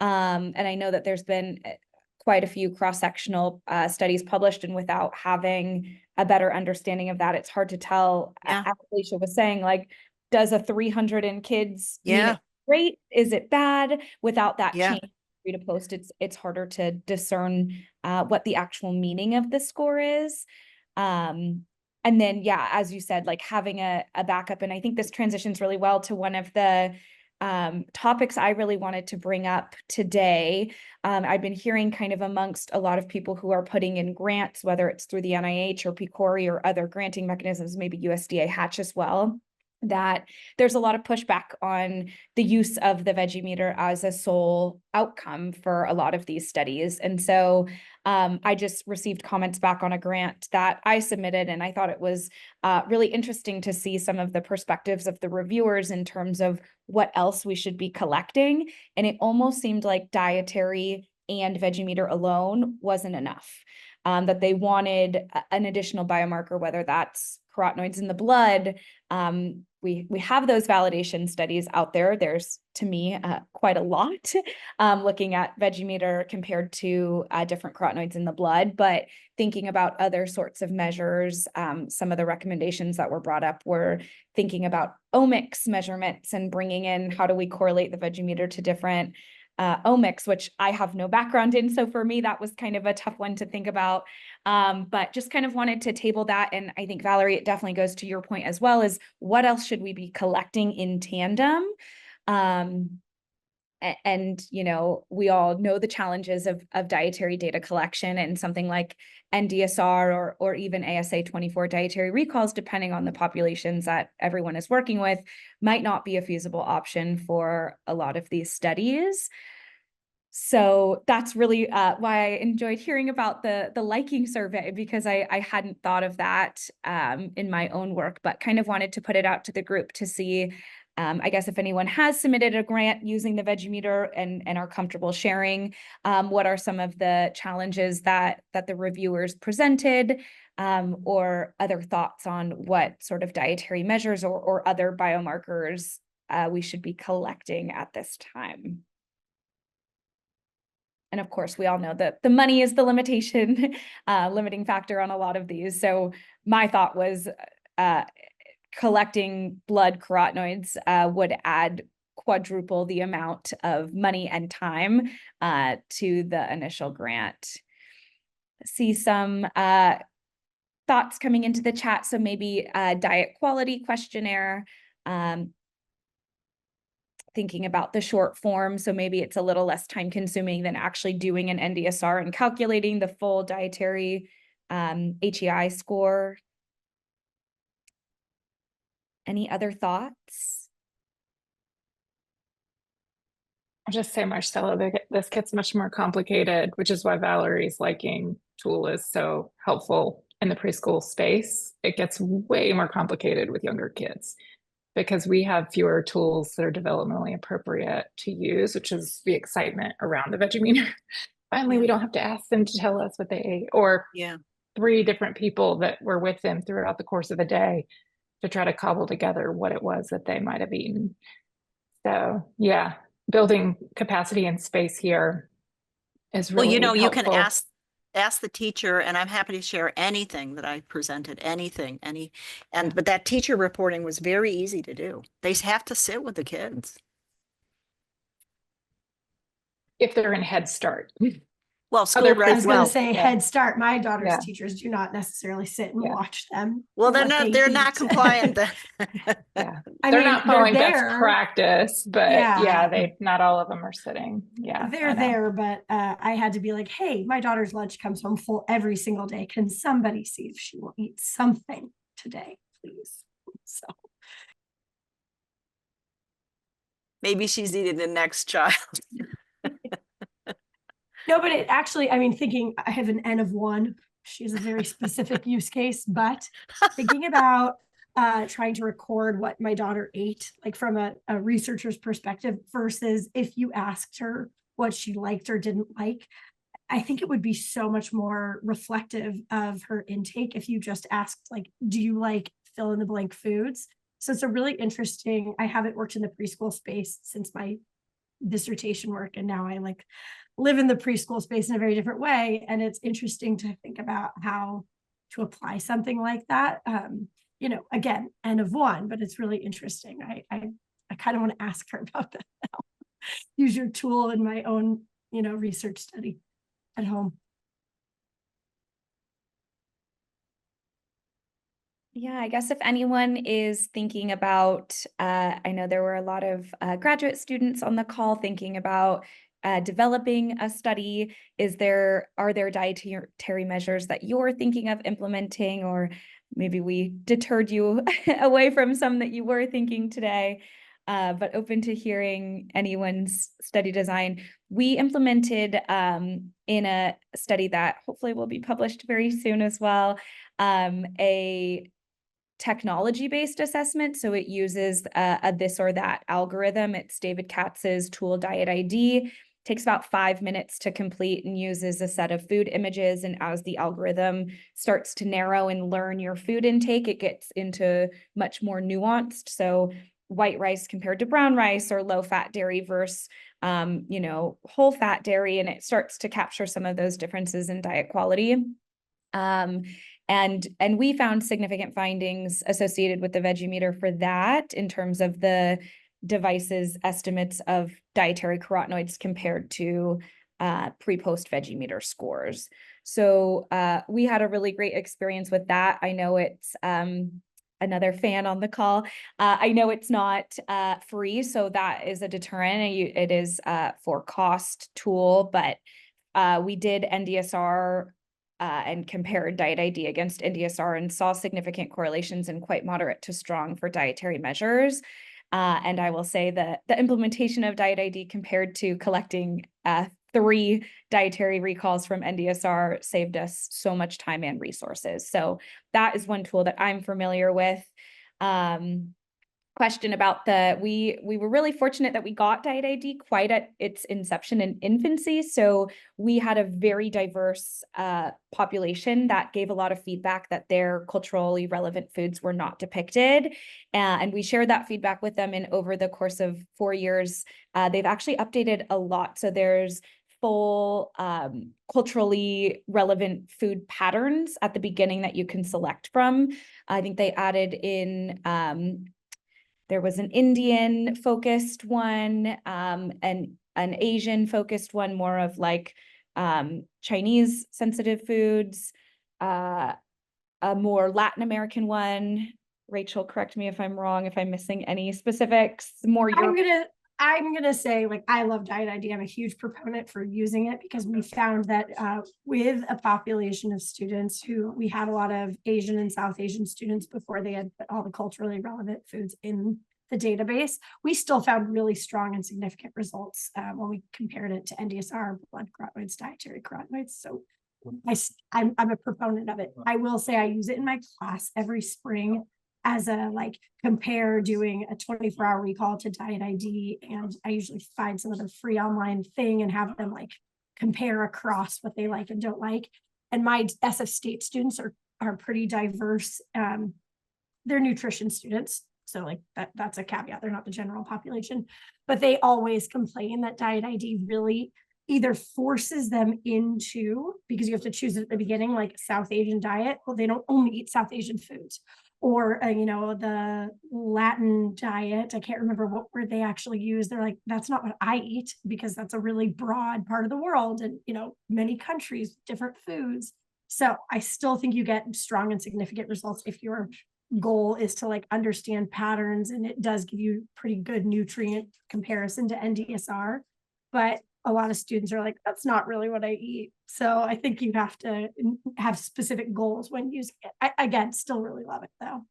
And I know that there's been quite a few cross-sectional studies published, and without having a better understanding of that, it's hard to tell. Yeah. As Alicia was saying, like, does a 300 in kids mean Yeah. it's great? Is it bad? Without that Yeah. change to post, it's harder to discern what the actual meaning of the score is. And then, yeah, as you said, like having a backup, and I think this transitions really well to one of the topics I really wanted to bring up today. I've been hearing kind of amongst a lot of people who are putting in grants, whether it's through the NIH or PCORI or other granting mechanisms, maybe USDA Hatch as well, that there's a lot of pushback on the use of the Veggiemeter as a sole outcome for a lot of these studies. And so I just received comments back on a grant that I submitted, and I thought it was really interesting to see some of the perspectives of the reviewers in terms of what else we should be collecting. And it almost seemed like dietary and Veggiemeter alone wasn't enough, that they wanted an additional biomarker, whether that's carotenoids in the blood. We have those validation studies out there. There's, to me, quite a lot looking at Veggiemeter compared to different carotenoids in the blood. But thinking about other sorts of measures, some of the recommendations that were brought up were thinking about omics measurements and bringing in how do we correlate the Veggiemeter to different omics, which I have no background in. So for me, that was kind of a tough one to think about. But just kind of wanted to table that. And I think, Valerie, it definitely goes to your point as well, is what else should we be collecting in tandem? And, you know, we all know the challenges of dietary data collection, and something like NDSR or even ASA24 dietary recalls, depending on the populations that everyone is working with, might not be a feasible option for a lot of these studies. So that's really why I enjoyed hearing about the liking survey, because I hadn't thought of that in my own work, but kind of wanted to put it out to the group to see, I guess, if anyone has submitted a grant using the Veggiemeter and are comfortable sharing, what are some of the challenges that the reviewers presented, or other thoughts on what sort of dietary measures or other biomarkers we should be collecting at this time. And of course, we all know that the money is the limitation, limiting factor on a lot of these. So my thought was collecting blood carotenoids would add quadruple the amount of money and time to the initial grant. See some thoughts coming into the chat. So maybe a diet quality questionnaire, thinking about the short form. So maybe it's a little less time consuming than actually doing an NDSR and calculating the full dietary HEI score. Any other thoughts? I'll just say, Marcella, this gets much more complicated, which is why Valerie's liking tool is so helpful in the preschool space. It gets way more complicated with younger kids, because we have fewer tools that are developmentally appropriate to use, which is the excitement around the Veggiemeter. Finally, we don't have to ask them to tell us what they ate, or 3 different people that were with them throughout the course of the day to try to cobble together what it was that they might have eaten. So yeah, building capacity and space here is really well, you know, helpful. You can ask the teacher, and I'm happy to share anything that I presented, but that teacher reporting was very easy to do. They have to sit with the kids. If they're in Head Start. Well, school I was going to say yeah. Head Start. My daughter's Yeah. teachers do not necessarily sit and watch them. Well, they're not compliant then. Yeah. I They're mean, not following they're best there. practice, but Yeah. they not all of them are sitting. Yeah. They're there, but I had to be like, hey, my daughter's lunch comes home full every single day. Can somebody see if she will eat something today, please? So maybe she's eating the next child. no, but it actually, I mean, thinking I have an N of 1. She's a very specific use case, but thinking about trying to record what my daughter ate, like from a researcher's perspective, versus if you asked her what she liked or didn't like, I think it would be so much more reflective of her intake if you just asked, like, do you like fill in the blank foods? So it's a really interesting, I haven't worked in the preschool space since my dissertation work. And now I like live in the preschool space in a very different way. And it's interesting to think about how to apply something like that. You know, again, N of one, but it's really interesting. I kind of want to ask her about that now. Use your tool in my own, you know, research study at home. Yeah, I guess if anyone is thinking about, I know there were a lot of graduate students on the call thinking about developing a study. Are there dietary measures that you're thinking of implementing, or maybe we deterred you away from some that you were thinking today? But open to hearing anyone's study design. We implemented in a study that hopefully will be published very soon as well, a technology-based assessment. So it uses a this or that algorithm. It's David Katz's tool Diet ID. Takes about 5 minutes to complete and uses a set of food images. And as the algorithm starts to narrow and learn your food intake, it gets into much more nuanced. So white rice compared to brown rice, or low-fat dairy versus you know, whole-fat dairy, and it starts to capture some of those differences in diet quality. And we found significant findings associated with the Vegemeter for that in terms of the device's estimates of dietary carotenoids compared to pre-post Vegemeter scores. So we had a really great experience with that. I know it's another fan on the call. I know it's not free, so that is a deterrent. It is for cost tool, but we did NDSR and compared Diet ID against NDSR and saw significant correlations and quite moderate to strong for dietary measures. And I will say that the implementation of Diet ID compared to collecting 3 dietary recalls from NDSR saved us so much time and resources. So that is one tool that I'm familiar with. Question about we were really fortunate that we got Diet ID quite at its inception and infancy. So we had a very diverse population that gave a lot of feedback that their culturally relevant foods were not depicted. And we shared that feedback with them, and over the course of 4 years, they've actually updated a lot. So there's full culturally relevant food patterns at the beginning that you can select from. I think they added in there was an Indian focused one, and an Asian focused one, more of like Chinese sensitive foods, a more Latin American one. Rachel, correct me if I'm wrong, if I'm missing any specifics. More I'm gonna say, like, I love Diet ID. I'm a huge proponent for using it because we found that with a population of students who we had a lot of Asian and South Asian students before they had all the culturally relevant foods in the database, we still found really strong and significant results when we compared it to NDSR, blood carotenoids, dietary carotenoids. So I'm a proponent of it. I will say I use it in my class every spring as a like compare doing a 24-hour recall to Diet ID. And I usually find some of the free online thing and have them like compare across what they like and don't like. And my SF State students are pretty diverse. They're nutrition students. So like that's a caveat. They're not the general population, but they always complain that Diet ID really either forces them into, because you have to choose at the beginning, like South Asian diet. Well, they don't only eat South Asian foods. Or, you know, the Latin diet, I can't remember what word they actually use. They're like, that's not what I eat, because that's a really broad part of the world and, you know, many countries, different foods. So I still think you get strong and significant results if your goal is to like understand patterns, and it does give you pretty good nutrient comparison to NDSR. But a lot of students are like, that's not really what I eat. So I think you have to have specific goals when using it. Again, still really love it though.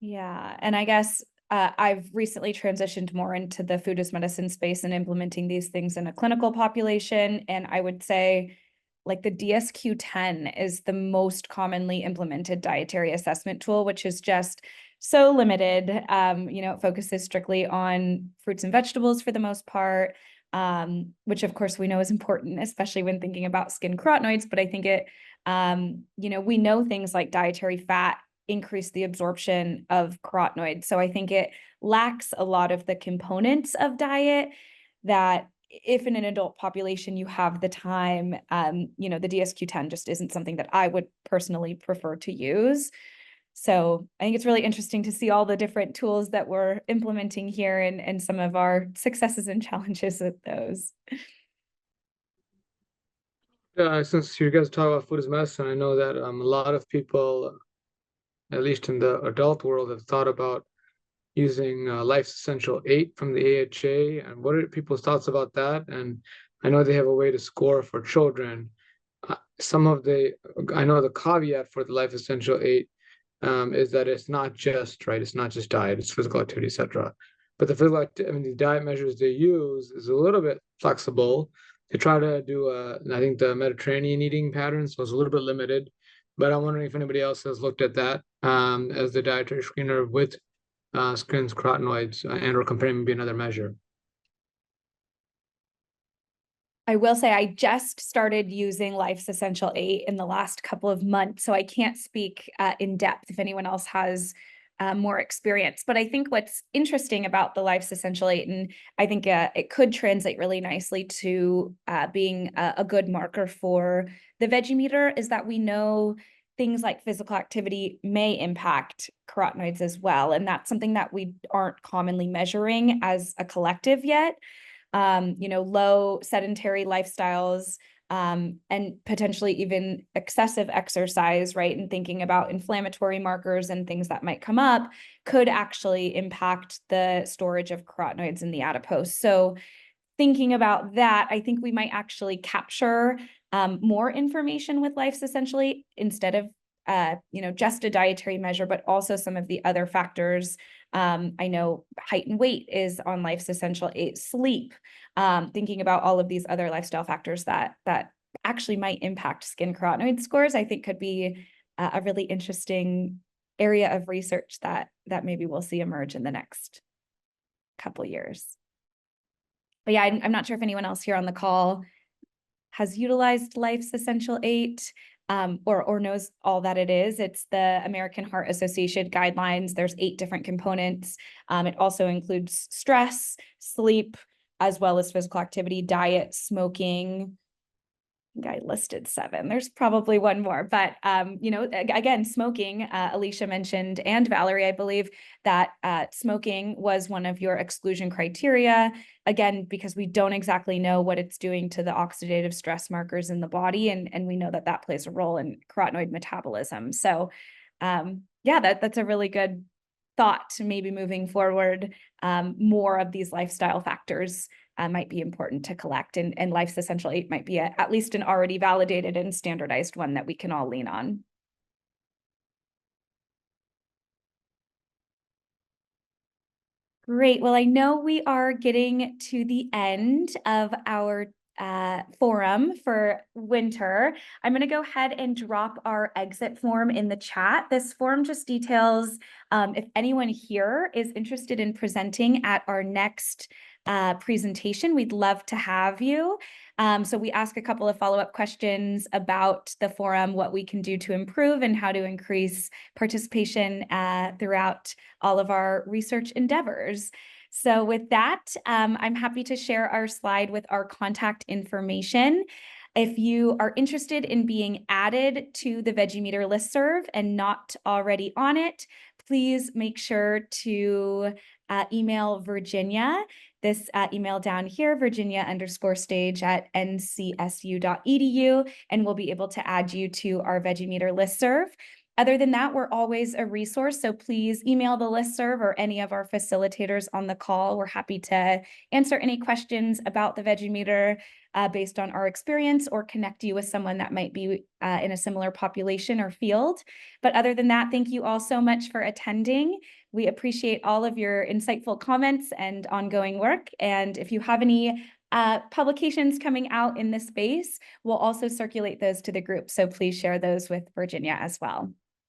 Yeah, and I guess I've recently transitioned more into the food as medicine space and implementing these things in a clinical population. And I would say like the DSQ-10 is the most commonly implemented dietary assessment tool, which is just so limited. You know, it focuses strictly on fruits and vegetables for the most part, which of course we know is important, especially when thinking about skin carotenoids. But I think it, you know, we know things like dietary fat increase the absorption of carotenoids. So I think it lacks a lot of the components of diet that if in an adult population you have the time, the DSQ-10 just isn't something that I would personally prefer to use. So I think it's really interesting to see all the different tools that we're implementing here and some of our successes and challenges with those. Since you guys talk about food as medicine, I know that a lot of people, at least in the adult world, have thought about using Life's Essential 8 from the AHA. And what are people's thoughts about that? And I know they have a way to score for children. I know the caveat for the Life Essential 8 is that it's not just, right, it's not just diet, it's physical activity, etc. But the diet measures they use is a little bit flexible. They try to do, I think the Mediterranean eating pattern, so it's a little bit limited. But I'm wondering if anybody else has looked at that as the dietary screener with skin's carotenoids and or comparing maybe another measure. I will say I just started using Life's Essential 8 in the last couple of months, so I can't speak in depth if anyone else has more experience. But I think what's interesting about the Life's Essential 8, and I think it could translate really nicely to being a good marker for the Vegimeter, is that we know things like physical activity may impact carotenoids as well. And that's something that we aren't commonly measuring as a collective yet. Low sedentary lifestyles, and potentially even excessive exercise, right? And thinking about inflammatory markers and things that might come up could actually impact the storage of carotenoids in the adipose. So thinking about that, I think we might actually capture more information with Life's Essential 8 instead of just a dietary measure, but also some of the other factors. I know height and weight is on Life's Essential 8, sleep, thinking about all of these other lifestyle factors that actually might impact skin carotenoid scores, I think could be a really interesting area of research that maybe we'll see emerge in the next couple years. But yeah, I'm not sure if anyone else here on the call has utilized Life's Essential 8. Or knows all that it is. It's the American Heart Association guidelines. There's 8 different components. It also includes stress, sleep, as well as physical activity, diet, smoking. I think I listed 7. There's probably one more, but again, smoking, Alicia mentioned, and Valerie, I believe that smoking was one of your exclusion criteria. Again, because we don't exactly know what it's doing to the oxidative stress markers in the body, and we know that that plays a role in carotenoid metabolism. So, that's a really good thought to maybe moving forward. More of these lifestyle factors might be important to collect, and Life's Essential 8 might be at least an already validated and standardized one that we can all lean on. Great. Well, I know we are getting to the end of our forum for winter. I'm going to go ahead and drop our exit form in the chat. This form just details if anyone here is interested in presenting at our next presentation, we'd love to have you. So we ask a couple of follow-up questions about the forum, what we can do to improve and how to increase participation throughout all of our research endeavors. So with that, I'm happy to share our slide with our contact information. If you are interested in being added to the Vegimeter listserv and not already on it, please make sure to email Virginia. This email down here, virginia_stage@ncsu.edu, and we'll be able to add you to our Vegimeter listserv. Other than that, we're always a resource, so please email the listserv or any of our facilitators on the call. We're happy to answer any questions about the Vegimeter based on our experience, or connect you with someone that might be in a similar population or field. But other than that, thank you all so much for attending. We appreciate all of your insightful comments and ongoing work. And if you have any publications coming out in this space, we'll also circulate those to the group. So please share those with Virginia as well.